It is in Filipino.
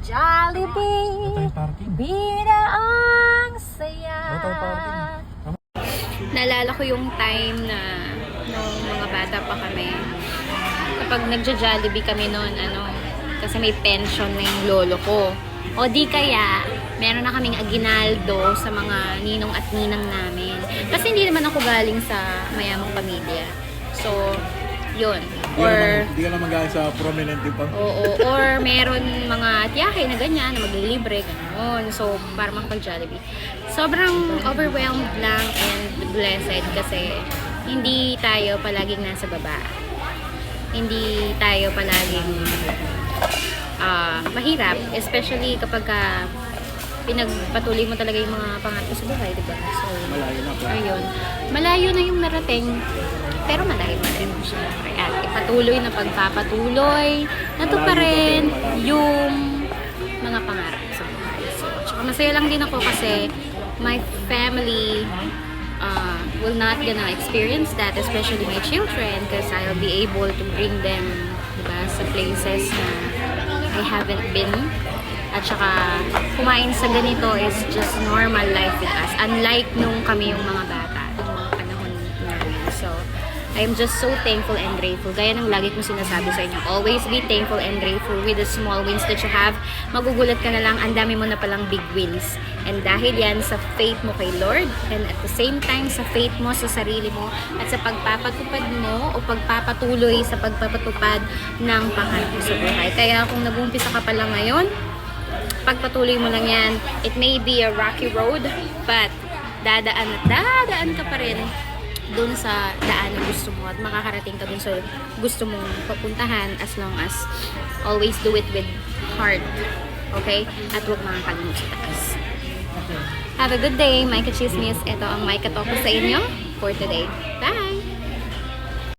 Jollibee, bida ang saya. Naalala ko yung time na nung mga bata pa kami, kapag nagja-Jollibee kami noon, kasi may pension na yung lolo ko. O di kaya, meron na kaming aginaldo sa mga ninong at ninang namin. Kasi hindi naman ako galing sa mayamang pamilya. So, yun. Or Hindi ka naman galing sa prominent pa. oo, or meron mga tiyahe na ganyan, na maglilibre, gano'n. So, para makapag-Jollibee. Sobrang overwhelmed lang and blessed kasi hindi tayo palaging nasa baba. Hindi tayo palaging mahirap, especially kapag pinagpatuloy mo talaga yung mga pangarap mo sa buhay, diba? So, Malayo na. ayun. Malayo na yung narating, pero malayo pa rin siya. At ipatuloy na pagpapatuloy, nato pa rin yung mga pangarap sa buhay. So, tsaka masaya lang din ako kasi my family will not gonna experience that, especially my children, because I'll be able to bring them, diba, sa places na I haven't been. At saka, kumain sa ganito is just normal life with us. Unlike nung kami yung mga bata, yung mga panahon namin. So, I'm just so thankful and grateful. Gaya ng lagi kong sinasabi sa inyo, always be thankful and grateful with the small wins that you have. Magugulat ka na lang, ang dami mo na palang big wins. And dahil yan sa faith mo kay Lord, and at the same time sa faith mo sa sarili mo, at sa pagpapatupad mo o pagpapatuloy sa pagpapatupad ng pangarap mo sa buhay. Kaya kung nag-uumpisa ka pa lang ngayon, pagpatuloy mo lang yan. It may be a rocky road, but dadaan at dadaan ka pa rin dun sa daan na gusto mo at makakarating ka dun sa gusto mong papuntahan, as long as always do it with heart. Okay? At huwag makakalimot sa taas. Have a good day, Micah Chismis. Ito ang Micah Talk ko sa inyo for today. Bye!